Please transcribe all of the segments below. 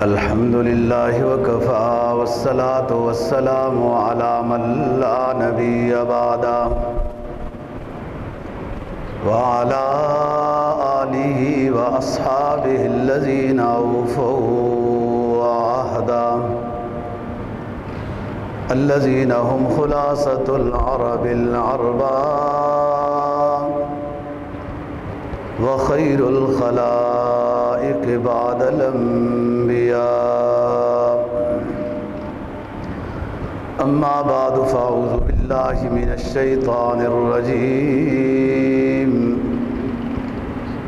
الحمد للہ وکفا والصلاة والسلام علی من لا نبی بعدہ وعلی آلہ واصحابہ الذین اوفوا عہدا الذین هم خلاصة العرب العرباء وخیر الخلائق بعد الانبیاء اما بعد فاعوذ باللہ من الشیطان الرجیم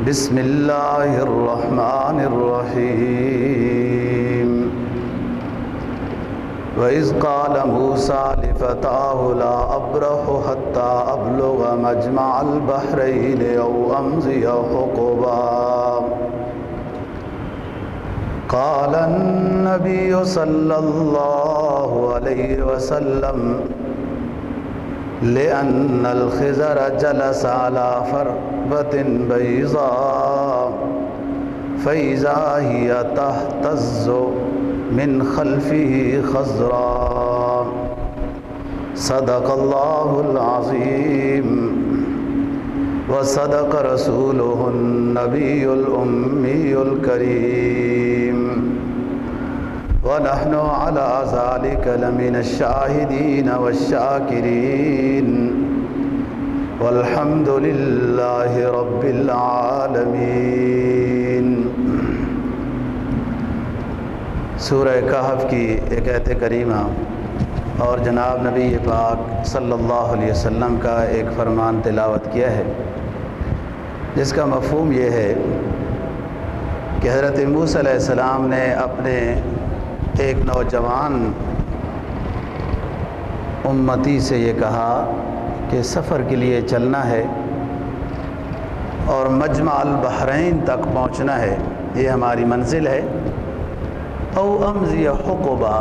بسم اللہ الرحمن الرحیم وَإِذْ قَالَ مُوسَى لِفَتَاهُ لَا أَبْرَحُ حَتَّى أَبْلُغَ مَجْمَعَ الْبَحْرَيْنِ أَوْ أَمْضِيَ حُقُبًا قال النبي صلى الله عليه وسلم لأن الخضر جلس على فربة بيضاء فإذا هي تهتز من خلفه خضراء صدق الله العظيم وصدق رسوله النبي الأمي الكريم ونحن على ذلك لمن الشاهدين والشاكرين والحمد لله رب العالمين۔ سورہ کہف کی ایک آیت کریمہ اور جناب نبی پاک صلی اللہ علیہ وسلم کا ایک فرمان تلاوت کیا ہے، جس کا مفہوم یہ ہے کہ حضرت موسیٰ علیہ السلام نے اپنے ایک نوجوان امتی سے یہ کہا کہ سفر کے لیے چلنا ہے اور مجمع البحرین تک پہنچنا ہے، یہ ہماری منزل ہے۔ او امضی حقبا،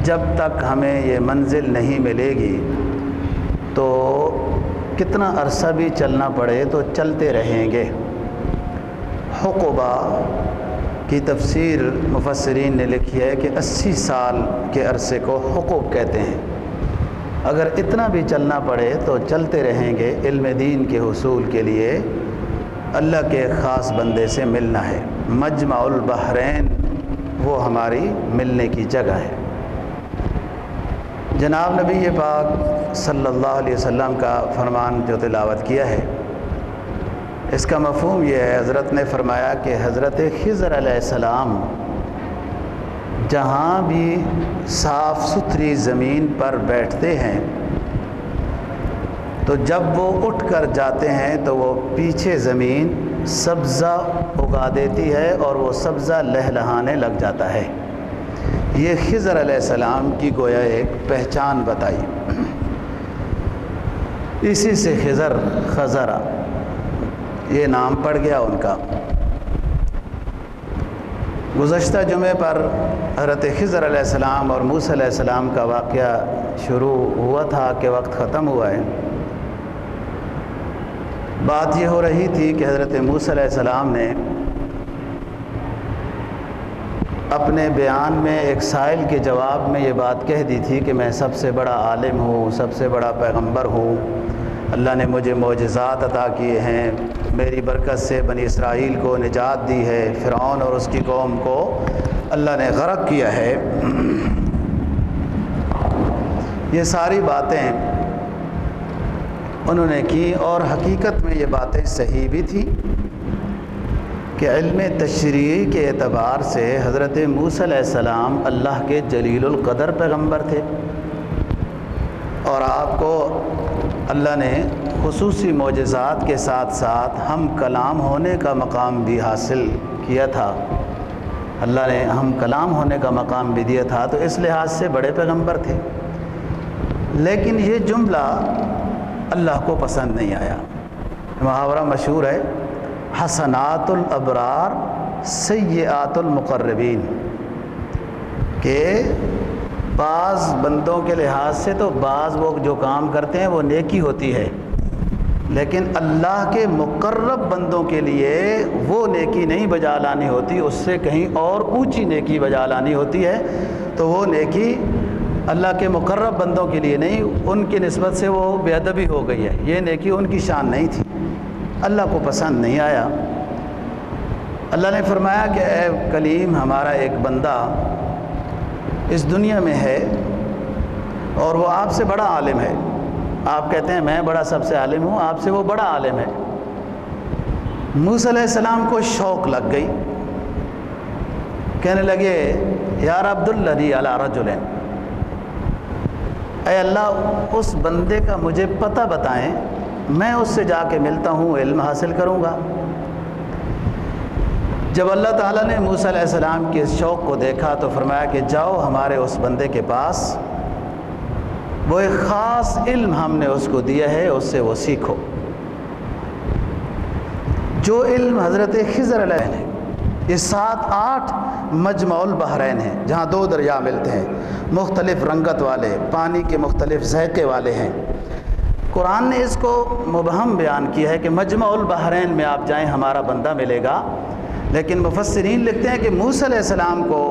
جب تک ہمیں یہ منزل نہیں ملے گی تو کتنا عرصہ بھی چلنا پڑے تو چلتے رہیں گے۔ حقبہ کی تفسیر مفسرین نے لکھی ہے کہ 80 سال کے عرصے کو حقب کہتے ہیں۔ اگر اتنا بھی چلنا پڑے تو چلتے رہیں گے، علم دین کے حصول کے لیے اللہ کے خاص بندے سے ملنا ہے۔ مجمع البحرین وہ ہماری ملنے کی جگہ ہے۔ جناب نبی پاک صلی اللہ علیہ وسلم کا فرمان جو تلاوت کیا ہے، اس کا مفہوم یہ ہے، حضرت نے فرمایا کہ حضرت خضر علیہ السلام جہاں بھی صاف ستھری زمین پر بیٹھتے ہیں تو جب وہ اٹھ کر جاتے ہیں تو وہ پیچھے زمین سبزہ اگا دیتی ہے اور وہ سبزہ لہلہانے لگ جاتا ہے۔ یہ خضر علیہ السلام کی گویا ایک پہچان بتائی، اسی سے خضرہ یہ نام پڑ گیا ان کا۔ گزشتہ جمعے پر حضرت خضر علیہ السلام اور موسیٰ علیہ السلام کا واقعہ شروع ہوا تھا کہ وقت ختم ہوا ہے۔ بات یہ ہو رہی تھی کہ حضرت موسیٰ علیہ السلام نے اپنے بیان میں ایک سائل کے جواب میں یہ بات کہہ دی تھی کہ میں سب سے بڑا عالم ہوں، سب سے بڑا پیغمبر ہوں، اللہ نے مجھے معجزات عطا کیے ہیں، میری برکت سے بنی اسرائیل کو نجات دی ہے، فرعون اور اس کی قوم کو اللہ نے غرق کیا ہے۔ یہ ساری باتیں انہوں نے کی اور حقیقت میں یہ باتیں صحیح بھی تھیں کہ علم تشریعی کے اعتبار سے حضرت موسیٰ علیہ السلام اللہ کے جلیل القدر پیغمبر تھے، اور آپ کو اللہ نے خصوصی معجزات کے ساتھ ساتھ ہم کلام ہونے کا مقام بھی حاصل کیا تھا، اللہ نے ہم کلام ہونے کا مقام بھی دیا تھا، تو اس لحاظ سے بڑے پیغمبر تھے۔ لیکن یہ جملہ اللہ کو پسند نہیں آیا۔ محاورہ مشہور ہے، حسنات الابرار سیئات المقربین، کہ بعض بندوں کے لحاظ سے تو بعض وہ جو کام کرتے ہیں وہ نیکی ہوتی ہے، لیکن اللہ کے مقرب بندوں کے لیے وہ نیکی نہیں بجا لانی ہوتی، اس سے کہیں اور اونچی نیکی بجا لانی ہوتی ہے۔ تو وہ نیکی اللہ کے مقرب بندوں کے لیے نہیں، ان کی نسبت سے وہ بے ادبی ہو گئی ہے، یہ نیکی ان کی شان نہیں تھی، اللہ کو پسند نہیں آیا۔ اللہ نے فرمایا کہ اے کلیم، ہمارا ایک بندہ اس دنیا میں ہے اور وہ آپ سے بڑا عالم ہے۔ آپ کہتے ہیں میں بڑا سب سے عالم ہوں، آپ سے وہ بڑا عالم ہے۔ موسیٰ علیہ السلام کو شوق لگ گئی، کہنے لگے یا رب دلنی علی رجل، اے اللہ اس بندے کا مجھے پتہ بتائیں، میں اس سے جا کے ملتا ہوں، علم حاصل کروں گا۔ جب اللہ تعالیٰ نے موسیٰ علیہ السلام کے اس شوق کو دیکھا تو فرمایا کہ جاؤ ہمارے اس بندے کے پاس، وہ ایک خاص علم ہم نے اس کو دیا ہے، اس سے وہ سیکھو۔ جو علم حضرت خضر علیہ نے، یہ 7-8 مجمع البحرین ہیں جہاں 2 دریا ملتے ہیں، مختلف رنگت والے، پانی کے مختلف ذائقے والے ہیں۔ قرآن نے اس کو مبہم بیان کیا ہے کہ مجمع البحرین میں آپ جائیں ہمارا بندہ ملے گا، لیکن مفسرین لکھتے ہیں کہ موسیٰ علیہ السلام کو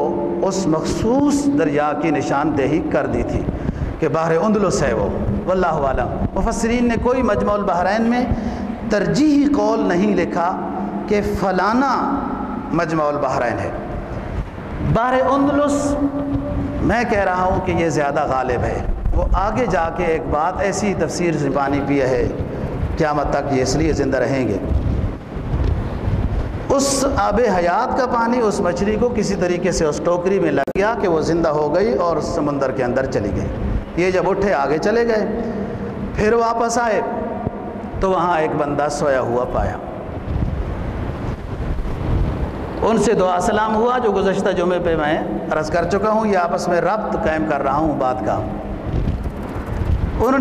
اس مخصوص دریا کی نشاندہی کر دی تھی کہ بحر اندلس ہے وہ، واللہ اعلم۔ مفسرین نے کوئی مجمع البحرین میں ترجیحی قول نہیں لکھا کہ فلانا مجمع البحرین ہے۔ بحر اندلس میں کہہ رہا ہوں کہ یہ زیادہ غالب ہے، وہ آگے جا کے ایک بات ایسی تفسیر سے پانی پیا ہے، قیامت تک یہ اس لیے زندہ رہیں گے۔ اس آب حیات کا پانی اس مچھلی کو کسی طریقے سے اس ٹوکری میں لگ گیا کہ وہ زندہ ہو گئی اور سمندر کے اندر چلی گئی۔ یہ جب اٹھے آگے چلے گئے، پھر واپس آئے تو وہاں ایک بندہ سویا ہوا پایا۔ ان سے دعا سلام ہوا جو گزشتہ جمعے پہ میں عرض کر چکا ہوں، یہ آپس میں ربط قائم کر رہا ہوں بات کا۔ انہوں نے